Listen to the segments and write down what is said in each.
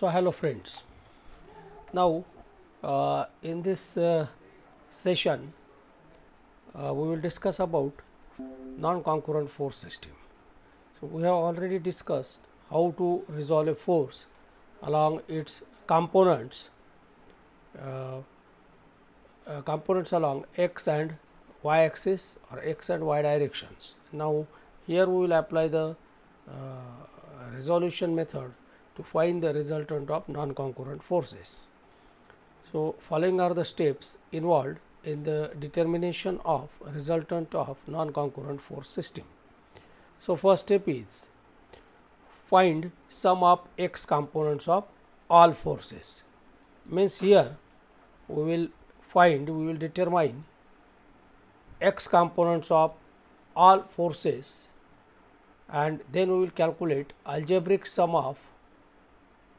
So hello friends, now in this session we will discuss about non-concurrent force system. So we have already discussed how to resolve a force along its components along x and y axis or x and y directions. Now here we will apply the resolution method to find the resultant of non-concurrent forces. So following are the steps involved in the determination of resultant of non-concurrent force system. So first step is find sum of x components of all forces. Means here we will determine x components of all forces, and then we will calculate algebraic sum of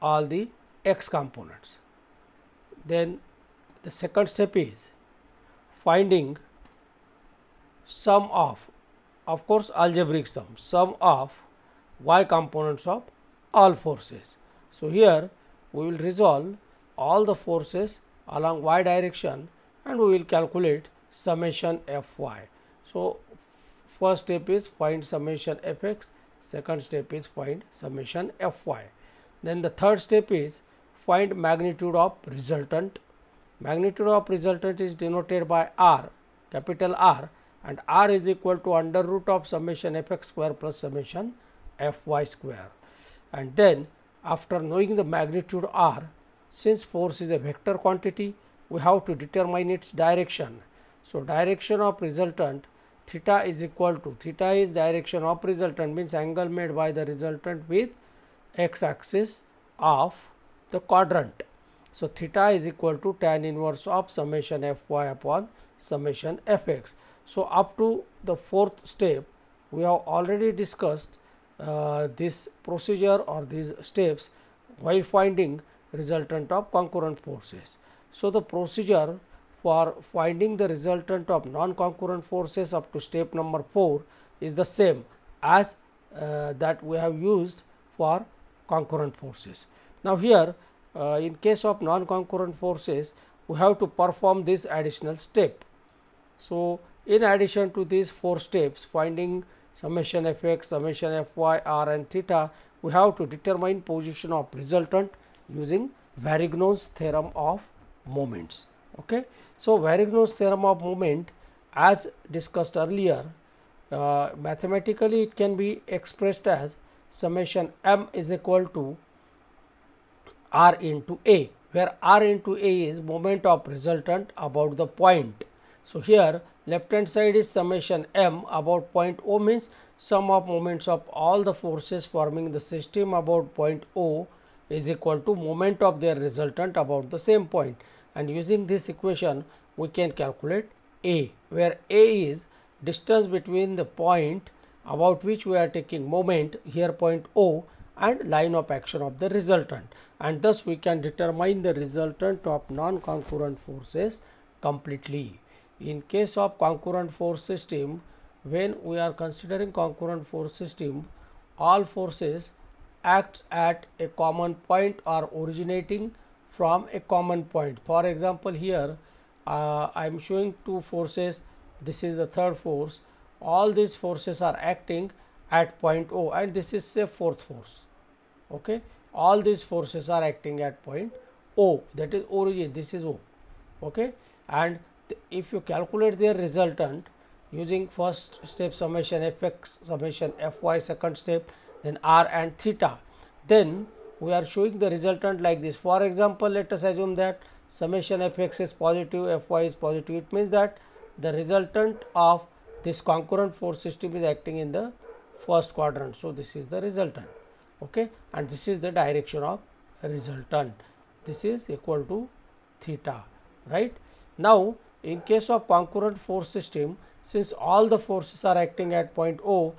all the x components. Then the second step is finding sum of course algebraic sum of y components of all forces. So here we will resolve all the forces along y direction and we will calculate summation fy. So first step is find summation fx, second step is find summation fy. Then the third step is find magnitude of resultant. Magnitude of resultant is denoted by r, capital R, and r is equal to under root of summation fx square plus summation fy square. And then after knowing the magnitude r, since force is a vector quantity, we have to determine its direction. So direction of resultant theta is equal to, theta is direction of resultant, means angle made by the resultant with x axis of the quadrant. So theta is equal to tan inverse of summation fy upon summation fx. So up to the fourth step we have already discussed this procedure or these steps while finding resultant of concurrent forces. So the procedure for finding the resultant of non-concurrent forces up to step number 4 is the same as that we have used for concurrent forces. Now here in case of non-concurrent forces we have to perform this additional step. So in addition to these 4 steps, finding summation fx, summation fy, r and theta, we have to determine position of resultant using Varignon's theorem of moments. Okay. So Varignon's theorem of moment, as discussed earlier, mathematically it can be expressed as summation m is equal to r into a, where r into a is moment of resultant about the point. So here left hand side is summation m about point O, means sum of moments of all the forces forming the system about point O is equal to moment of their resultant about the same point, and using this equation we can calculate a, where a is distance between the point about which we are taking moment, here point O, and line of action of the resultant, and thus we can determine the resultant of non-concurrent forces completely. In case of concurrent force system, when we are considering concurrent force system, all forces acts at a common point or originating from a common point. For example, here I am showing two forces, this is the third force, all these forces are acting at point O, and this is say fourth force. Okay, all these forces are acting at point O, that is origin, this is O. Okay, and if you calculate their resultant using first step summation fx, summation fy, second step then r and theta, then we are showing the resultant like this. For example, let us assume that summation fx is positive, fy is positive. It means that the resultant of this concurrent force system is acting in the first quadrant. So this is the resultant. Okay, and this is the direction of resultant. This is equal to theta, right? Now in case of concurrent force system, since all the forces are acting at point O,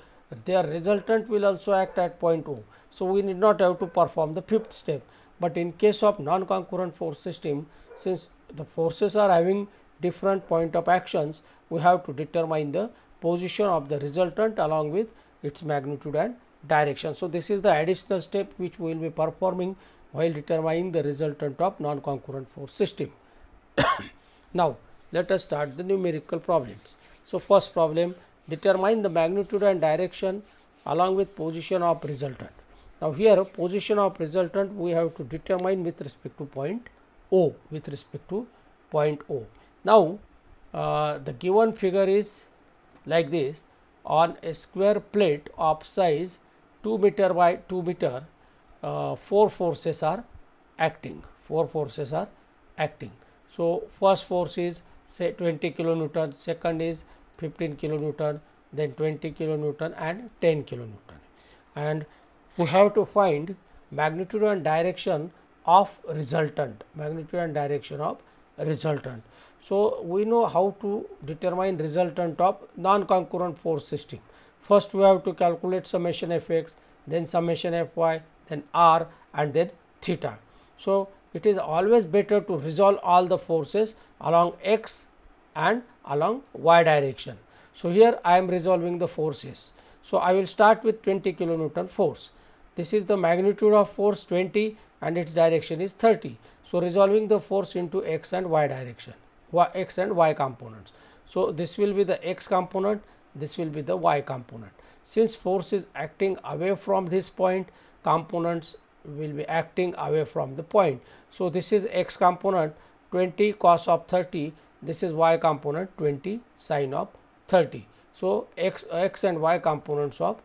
their resultant will also act at point O. So we need not have to perform the fifth step. But in case of non-concurrent force system, since the forces are having different point of actions, we have to determine the position of the resultant along with its magnitude and direction. So this is the additional step which we will be performing while determining the resultant of non-concurrent force system. Now let us start the numerical problems. So first problem, determine the magnitude and direction along with position of resultant. Now here position of resultant we have to determine with respect to point O, Now the given figure is like this. On a square plate of size 2 meter by 2 meter, 4 forces are acting. So first force is say 20 kilonewton, second is 15 kilonewton, then 20 kilonewton and 10 kilonewton. And we have to find magnitude and direction of resultant. So we know how to determine resultant of non-concurrent force system. First we have to calculate summation fx, then summation fy, then r and then theta. So it is always better to resolve all the forces along x and along y direction. So here I am resolving the forces. So I will start with 20 kilonewton force. This is the magnitude of force 20 and its direction is 30. So resolving the force into x and y direction, x and y components. So this will be the x component, this will be the y component. Since force is acting away from this point, components will be acting away from the point. So this is x component 20 cos of 30, this is y component 20 sin of 30. So x and y components of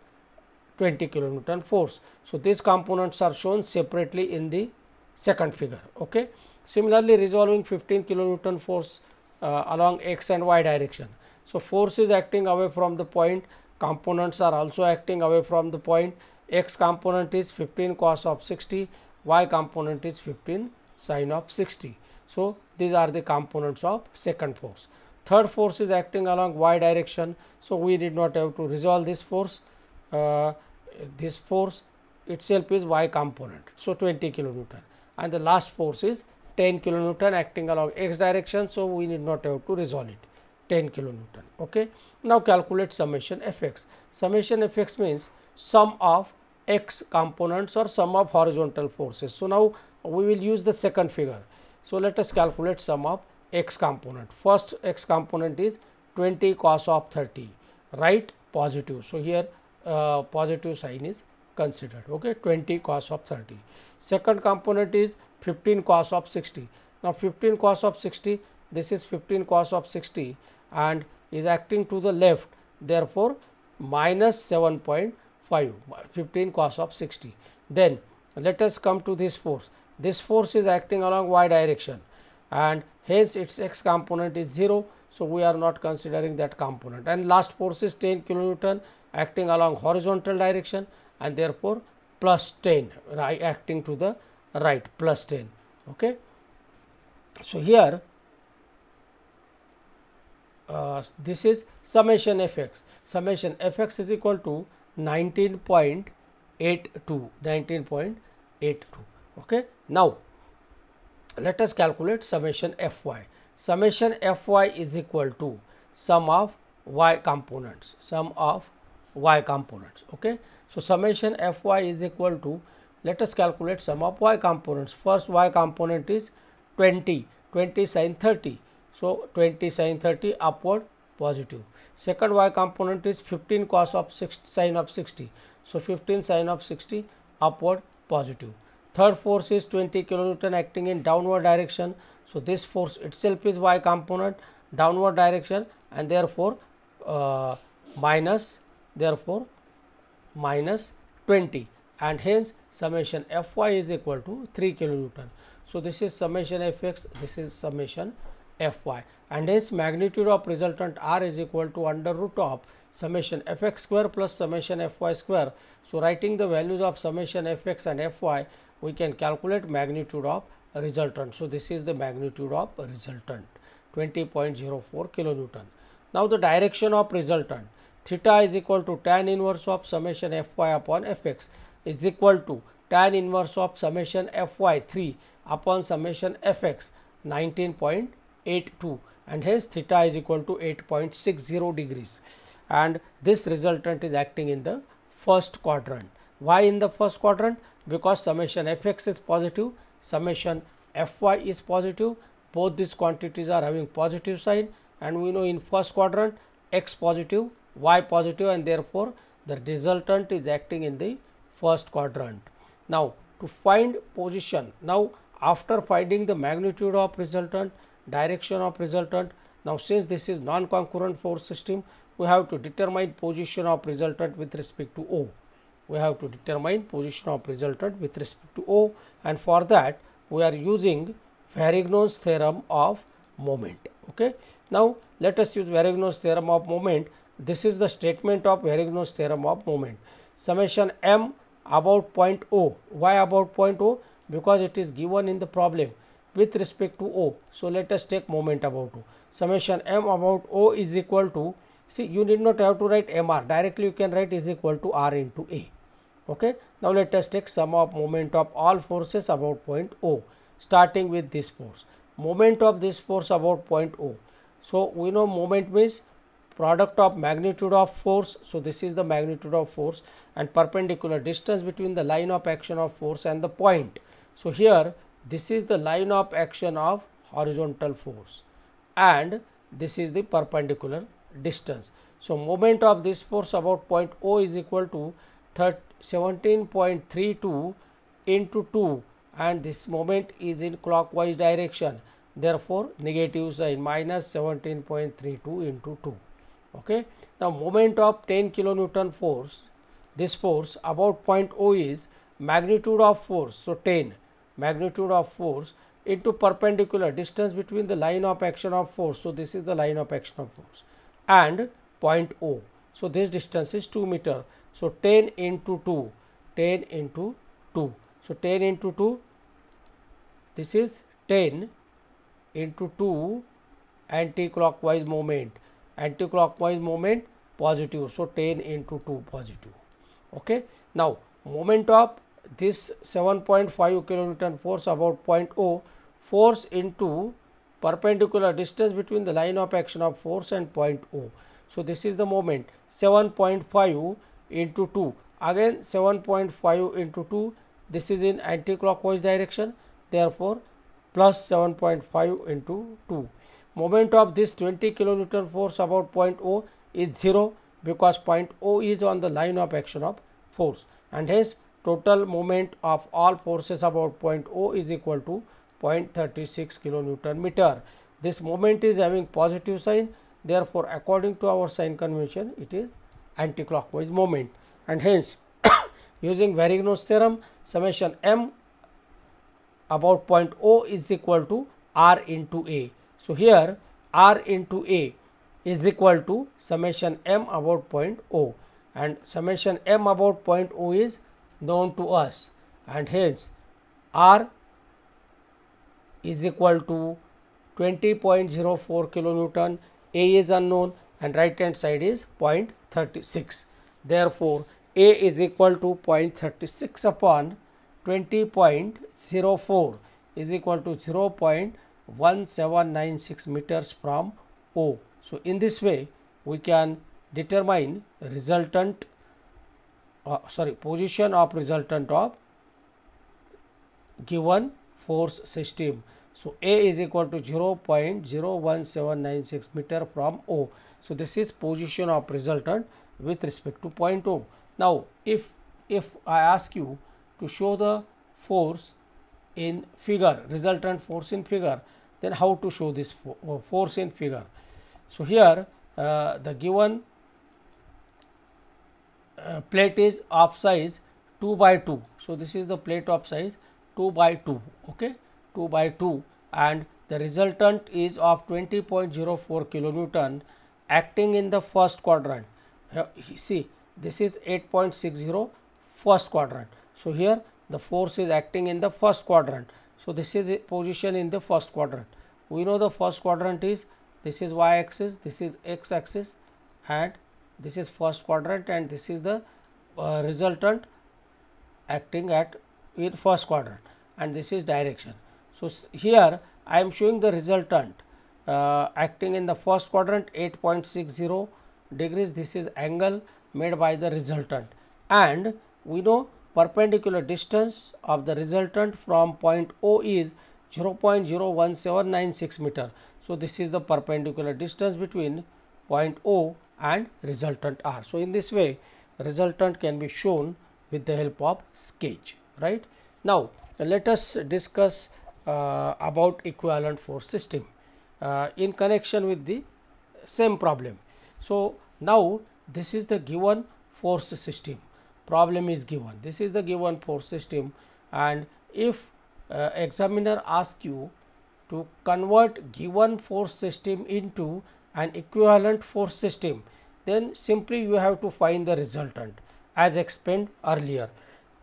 20 kilonewton force. So these components are shown separately in the second figure. Okay. Similarly, resolving 15 kilonewton force along x and y direction. So force is acting away from the point, components are also acting away from the point. X component is 15 cos of 60, y component is 15 sin of 60. So these are the components of second force. Third force is acting along y direction. So we did not have to resolve this force. This force itself is y component, so 20 kilonewton, and the last force is 10 kilonewton acting along x direction. So we need not have to resolve it, 10 kilonewton. Okay. Now calculate summation fx. Summation fx means sum of x components or sum of horizontal forces. So now we will use the second figure. So let us calculate sum of x component. First x component is 20 cos of 30, right, positive. So here positive sign is considered. Okay, 20 cos of 30. Second component is 15 cos of 60. Now 15 cos of 60, this is 15 cos of 60 and is acting to the left, therefore minus 7.5, 15 cos of 60. Then let us come to this force. This force is acting along y direction and hence its x component is 0. So we are not considering that component. And last force is 10 kilonewton acting along horizontal direction and therefore plus 10, right, acting to the right, plus 10. Okay. So here this is summation fx. Summation fx is equal to 19.82. Okay. Now let us calculate summation fy. Summation fy is equal to sum of y components. Okay. So summation fy is equal to, let us calculate sum of y components. First y component is 20 sin 30. So 20 sin 30 upward positive. Second y component is 15 cos of 60 sin of 60. So 15 sin of 60 upward positive. Third force is 20 kilonewton acting in downward direction. So this force itself is y component, downward direction, and therefore minus 20, and hence summation fy is equal to 3 kilonewton. So this is summation fx, this is summation fy, and hence magnitude of resultant r is equal to under root of summation fx square plus summation fy square. So writing the values of summation fx and fy, we can calculate magnitude of resultant. So this is the magnitude of resultant, 20.04 kilonewton. Now the direction of resultant, theta is equal to tan inverse of summation fy upon fx is equal to tan inverse of summation fy 3 upon summation fx 19.82, and hence theta is equal to 8.60 degrees, and this resultant is acting in the first quadrant. Why in the first quadrant? Because summation fx is positive, summation fy is positive, both these quantities are having positive sign, and we know in first quadrant x positive, y positive, and therefore the resultant is acting in the first quadrant. Now to find position, now after finding the magnitude of resultant, direction of resultant, now since this is non-concurrent force system, we have to determine position of resultant with respect to O. We have to determine position of resultant with respect to O, and for that we are using Varignon's theorem of moment. Okay. Now let us use Varignon's theorem of moment. This is the statement of Varignon's theorem of moment. Summation m about point O. Why about point O? Because it is given in the problem with respect to O. So let us take moment about O. Summation m about O is equal to, see, you need not have to write mr, directly you can write is equal to r into A. Okay. Now let us take sum of moment of all forces about point O, starting with this force. Moment of this force about point O. So we know moment means product of magnitude of force. So this is the magnitude of force, and perpendicular distance between the line of action of force and the point. So here this is the line of action of horizontal force, and this is the perpendicular distance. So moment of this force about point O is equal to 17.32 into 2, and this moment is in clockwise direction, therefore negative sign, minus 17.32 into 2. Okay. Now moment of 10 kilonewton force, this force about point O is magnitude of force, so 10 magnitude of force into perpendicular distance between the line of action of force. So this is the line of action of force and point O. So this distance is 2 meter. So 10 into 2, 10 into 2. So 10 into 2, this is 10 into 2 anti-clockwise moment, anti-clockwise moment positive. So 10 into 2 positive. Okay. Now moment of this 7.5 kilonewton force about point O, force into perpendicular distance between the line of action of force and point O. So this is the moment, 7.5 into 2, again 7.5 into 2, this is in anti-clockwise direction, therefore plus 7.5 into 2. Moment of this 20 kilonewton force about point O is 0, because point O is on the line of action of force, and hence total moment of all forces about point O is equal to 0.36 kilonewton meter. This moment is having positive sign, therefore according to our sign convention it is anti-clockwise moment, and hence using Varignon's theorem, summation m about point O is equal to r into A. So here r into A is equal to summation m about point O, and summation m about point O is known to us, and hence r is equal to 20.04 kilonewton, A is unknown, and right hand side is 0.36. Therefore A is equal to 0.36 upon 20.04 is equal to 0.1796 meters from O. So in this way we can determine resultant position of resultant of given force system. So A is equal to 0.01796 meter from O. So this is position of resultant with respect to point O. Now if I ask you to show the force in figure, resultant force in figure, then how to show this force in figure? So here the given plate is of size 2 by 2. So this is the plate of size 2 by 2. Okay, 2 by 2, and the resultant is of 20.04 kilonewton acting in the first quadrant. See, this is 8.60 first quadrant. So here the force is acting in the first quadrant. So this is a position in the first quadrant. We know the first quadrant is, this is y axis, this is x axis, and this is first quadrant, and this is the resultant acting at in first quadrant, and this is direction. So here I am showing the resultant acting in the first quadrant 8.60 degrees. This is angle made by the resultant. and we know perpendicular distance of the resultant from point O is 0.01796 meter. So, this is the perpendicular distance between point O and resultant R. So, in this way resultant can be shown with the help of sketch, right. Now, let us discuss about equivalent force system in connection with the same problem. So, now this is the given force system, problem is given, this is the given force system, and if examiner asks you to convert given force system into an equivalent force system, then simply you have to find the resultant as explained earlier.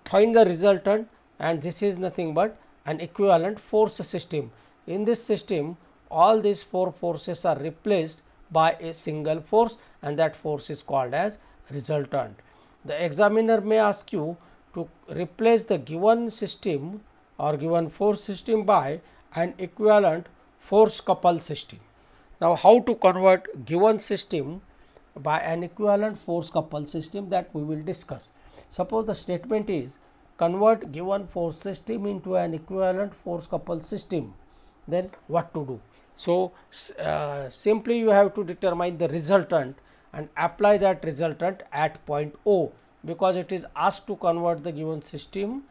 Find the resultant, and this is nothing but an equivalent force system. In this system, all these four forces are replaced by a single force, and that force is called as resultant. The examiner may ask you to replace the given system or given force system by an equivalent force coupled system. Now, how to convert given system by an equivalent force coupled system, that we will discuss. Suppose the statement is convert given force system into an equivalent force coupled system, then what to do? So, simply you have to determine the resultant and apply that resultant at point O, because it is asked to convert the given system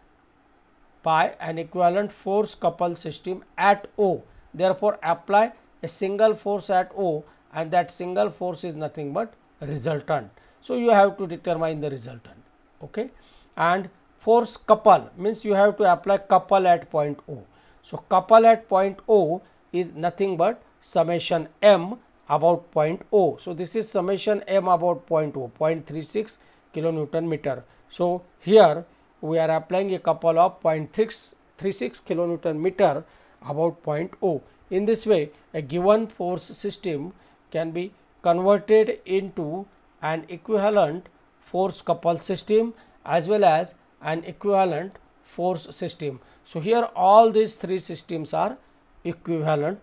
by an equivalent force coupled system at O. Therefore, apply a single force at O, and that single force is nothing but resultant. So, you have to determine the resultant, okay. And force couple means you have to apply couple at point O. So, couple at point O is nothing but summation m about point O. So, this is summation m about point O, 0.36 kilonewton meter. So, here we are applying a couple of 0.36 kilonewton meter about point O. In this way, a given force system can be converted into an equivalent force coupled system as well as an equivalent force system. So, here all these three systems are equivalent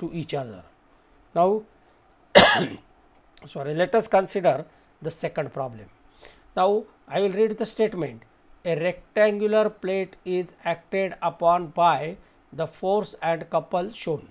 to each other. Now, let us consider the second problem. Now, I will read the statement. A rectangular plate is acted upon by the force and couple shown.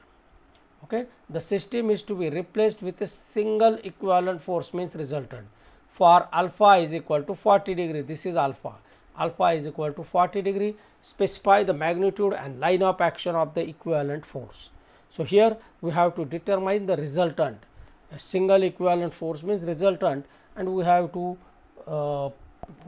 Okay. The system is to be replaced with a single equivalent force, means resultant, for alpha is equal to 40 degree. This is alpha. Alpha is equal to 40 degree. Specify the magnitude and line of action of the equivalent force. So, here we have to determine the resultant. A single equivalent force means resultant, and we have to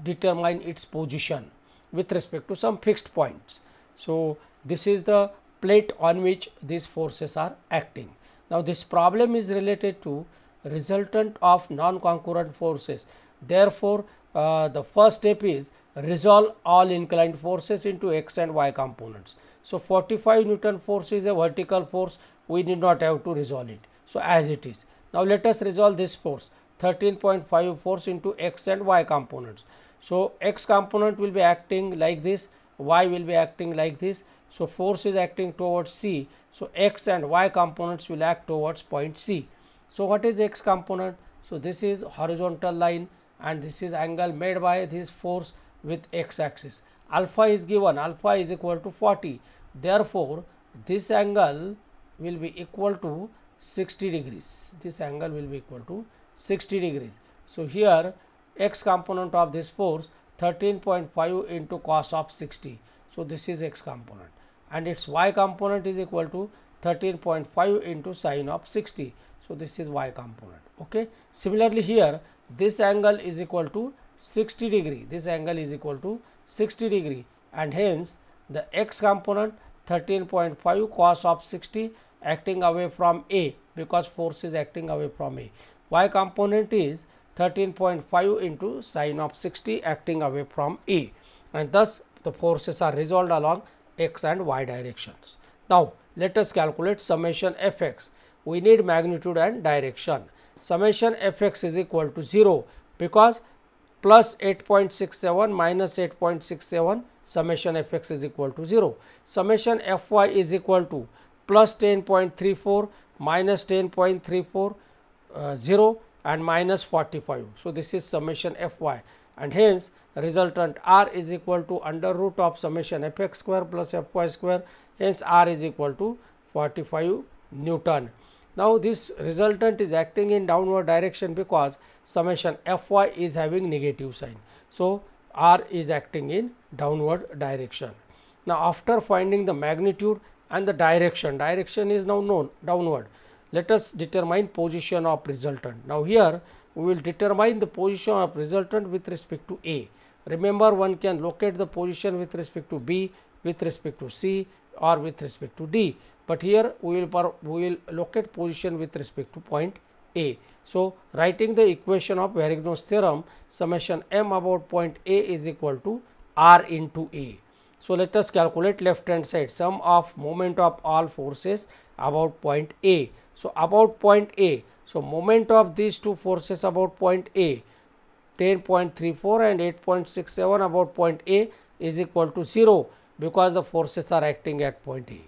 determine its position with respect to some fixed points. So, this is the plate on which these forces are acting. Now, this problem is related to resultant of non-concurrent forces. Therefore, the first step is resolve all inclined forces into x and y components. So, 45 Newton force is a vertical force, we need not have to resolve it. So, as it is. Now, let us resolve this force 13.5 force into x and y components. So, x component will be acting like this, y will be acting like this. So, force is acting towards C. So, x and y components will act towards point C. So, what is x component? So, this is horizontal line and this is angle made by this force with x axis. Alpha is given, alpha is equal to 40. Therefore, this angle will be equal to 60 degrees. This angle will be equal to 60 degrees. So, here x component of this force 13.5 into cos of 60. So, this is x component, and its y component is equal to 13.5 into sine of 60. So, this is y component. Okay. Similarly, here this angle is equal to 60 degree, this angle is equal to 60 degree, and hence the x component 13.5 cos of 60 acting away from A, because force is acting away from A. Y component is 13.5 into sine of 60 acting away from A, and thus the forces are resolved along x and y directions. Now, let us calculate summation Fx. We need magnitude and direction. Summation Fx is equal to 0, because plus 8.67 minus 8.67 summation Fx is equal to 0. Summation Fy is equal to plus 10.34 minus 10.34 0 and minus 45. So, this is summation Fy. and hence resultant R is equal to under root of summation Fx square plus Fy square, hence R is equal to 45 Newton. Now this resultant is acting in downward direction because summation Fy is having negative sign. So R is acting in downward direction. Now after finding the magnitude and the direction is now known downward, let us determine position of resultant. Now here we will determine the position of resultant with respect to A. Remember, one can locate the position with respect to B, with respect to C, or with respect to D, but here we will locate position with respect to point A. So writing the equation of Varigno's theorem, summation M about point A is equal to R into A. So let us calculate left hand side, sum of moment of all forces about point A. So about point A, so moment of these two forces about point A, 10.34 and 8.67 about point A is equal to 0 because the forces are acting at point A.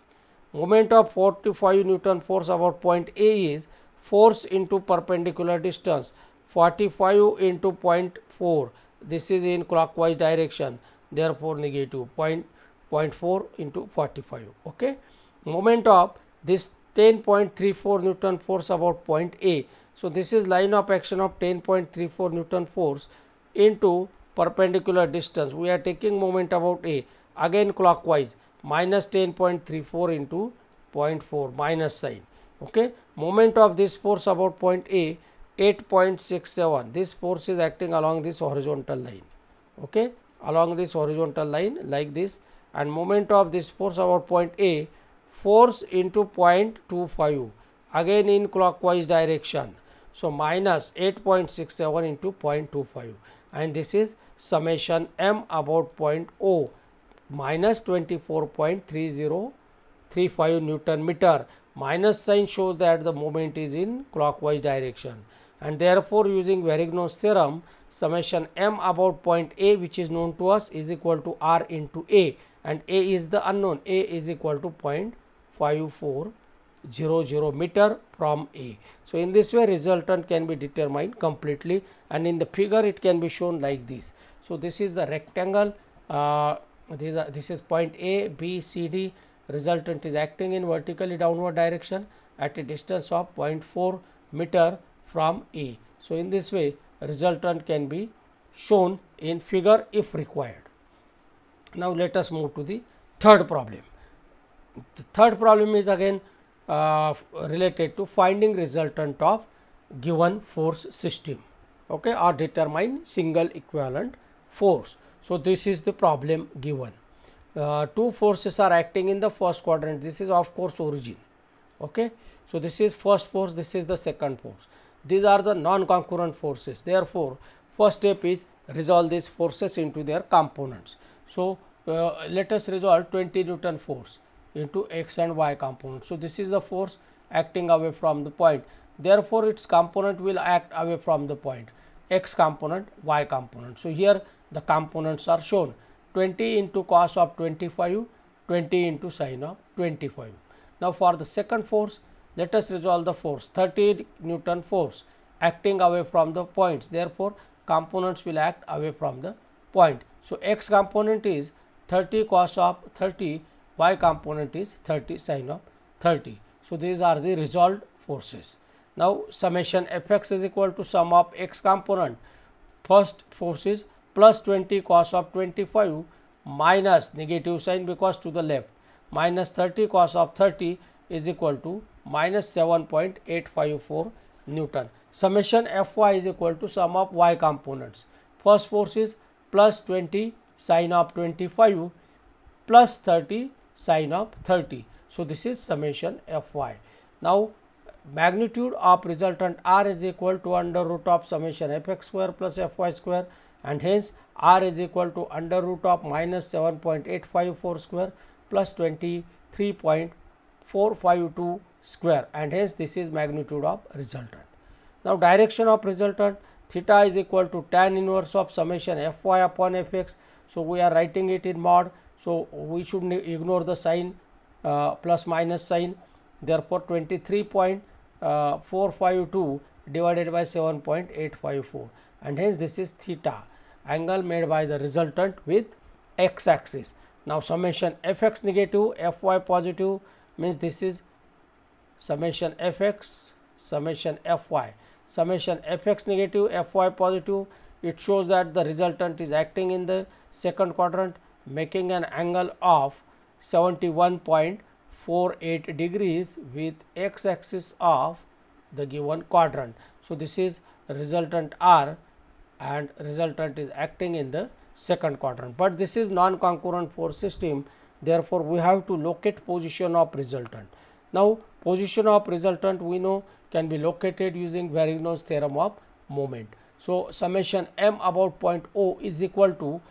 Moment of 45 Newton force about point A is force into perpendicular distance 45 into 0.4, this is in clockwise direction, therefore negative 0.4 into 45. Okay. Moment of this 10.34 Newton force about point A. So this is line of action of 10.34 Newton force into perpendicular distance. We are taking moment about A, again clockwise, minus 10.34 into 0.4, minus sign. Okay. Moment of this force about point A, 8.67. This force is acting along this horizontal line. Okay, along this horizontal line like this, and moment of this force about point A, force into 0.25, again in clockwise direction. So minus 8.67 into 0.25, and this is summation M about point O, minus 24.3035 Newton meter. Minus sign shows that the moment is in clockwise direction, and therefore using Varigno's theorem, summation M about point A, which is known to us, is equal to R into A, and A is the unknown. A is equal to 0.5400 meter from A. So in this way resultant can be determined completely, and in the figure it can be shown like this. So this is the rectangle, this is point A, B, C, D. Resultant is acting in vertically downward direction at a distance of 0.4 meter from A. So in this way resultant can be shown in figure if required. Now let us move to the third problem. The third problem is again related to finding resultant of given force system, okay, or determine single equivalent force. So this is the problem given. Two forces are acting in the first quadrant. This is of course origin. Okay, so this is first force, this is the second force. These are the non-concurrent forces. Therefore, first step is resolve these forces into their components. So let us resolve 20 Newton force into x and y component. So this is the force acting away from the point. Therefore, its component will act away from the point. X component, y component. So here the components are shown. 20 into cos of 25, 20 into sin of 25. Now for the second force, let us resolve the force 30 Newton force acting away from the points. Therefore, components will act away from the point. So x component is 30 cos of 30, y component is 30 sin of 30. So these are the resolved forces. Now summation Fx is equal to sum of x component. First force is plus 20 cos of 25 minus negative sign because to the left, minus 30 cos of 30 is equal to minus 7.854 Newton. Summation Fy is equal to sum of y components. First force is plus 20 sin of 25 plus 30 sin of 30. So this is summation Fy. Now magnitude of resultant R is equal to under root of summation Fx square plus Fy square, and hence R is equal to under root of minus 7.854 square plus 23.452 square, and hence this is magnitude of resultant. Now direction of resultant, theta is equal to tan inverse of summation Fy upon Fx. So we are writing it in mod. So we should ignore the sign, plus minus sign. Therefore 23.452 divided by 7.854, and hence this is theta, angle made by the resultant with x axis. Now summation fx negative, fy positive means this is summation fx, summation fy. Summation fx negative, fy positive, it shows that the resultant is acting in the second quadrant, making an angle of 71.48 degrees with x axis of the given quadrant. So this is resultant R and resultant is acting in the second quadrant, but this is non-concurrent force system, therefore we have to locate position of resultant. Now position of resultant we know can be located using Verigne's theorem of moment. So summation m about point O is equal to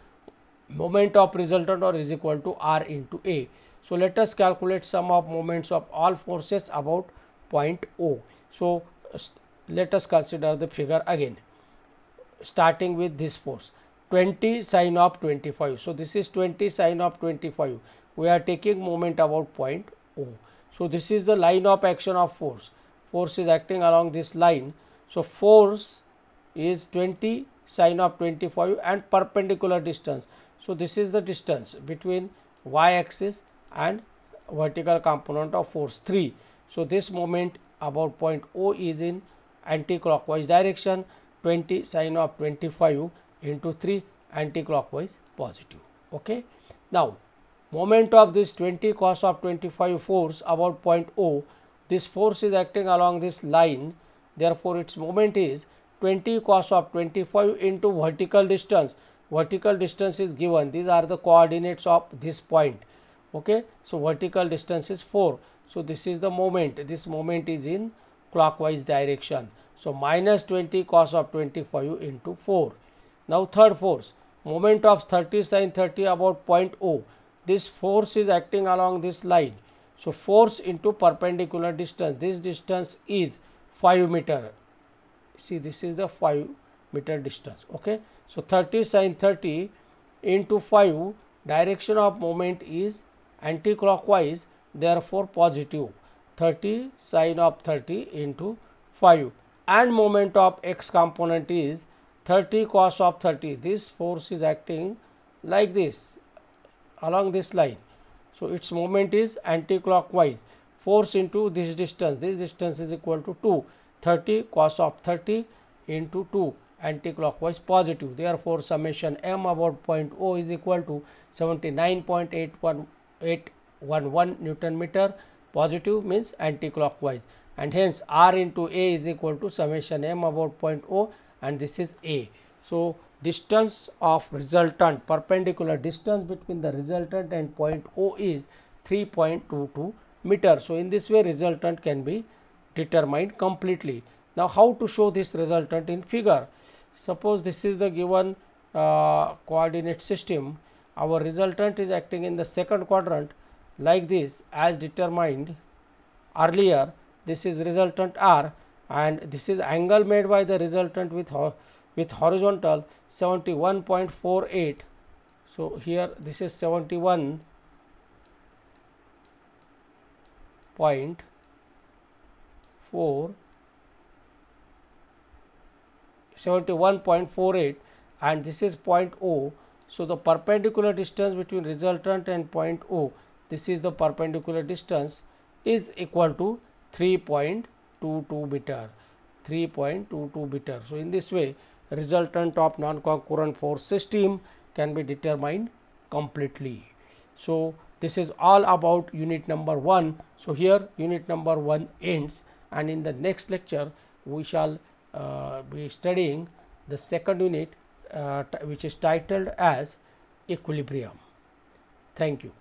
moment of resultant or is equal to R into A. So let us calculate sum of moments of all forces about point O. So let us consider the figure again, starting with this force 20 sine of 25. So this is 20 sine of 25. We are taking moment about point O. So this is the line of action of force. Force is acting along this line. So force is 20 sine of 25 and perpendicular distance. So this is the distance between y axis and vertical component of force 3. So this moment about point O is in anti-clockwise direction, 20 sine of 25 into 3 anti-clockwise positive. Okay. Now moment of this 20 cos of 25 force about point O, this force is acting along this line, therefore its moment is 20 cos of 25 into vertical distance. Vertical distance is given, these are the coordinates of this point. Okay. So vertical distance is 4. So this is the moment, this moment is in clockwise direction. So minus 20 cos of 25 into 4. Now third force, moment of 30 sine 30 about point O. This force is acting along this line. So force into perpendicular distance, this distance is 5 meter. See, this is the 5 meter distance. Okay. So 30 sine 30 into 5, direction of moment is anti-clockwise, therefore positive. 30 sine of 30 into 5 and moment of x component is 30 cos of 30. This force is acting like this along this line. So its moment is anti-clockwise. Force into this distance is equal to 2. 30 cos of 30 into 2 anti-clockwise positive. Therefore summation m about point O is equal to 79.811 Newton meter. Positive means anti-clockwise, and hence R into A is equal to summation m about point O, and this is A. So distance of resultant, perpendicular distance between the resultant and point O is 3.22 meter. So in this way resultant can be determined completely. Now how to show this resultant in figure? Suppose this is the given coordinate system. Our resultant is acting in the second quadrant like this as determined earlier. This is resultant R and this is angle made by the resultant with horizontal 71.48. So here this is 71.48 and this is point O. So the perpendicular distance between resultant and point O, this is the perpendicular distance, is equal to 3.22 meter. 3.22 meter. So in this way resultant of non-concurrent force system can be determined completely. So this is all about unit number 1. So here unit number 1 ends, and in the next lecture we shall be studying the second unit which is titled as equilibrium. Thank you.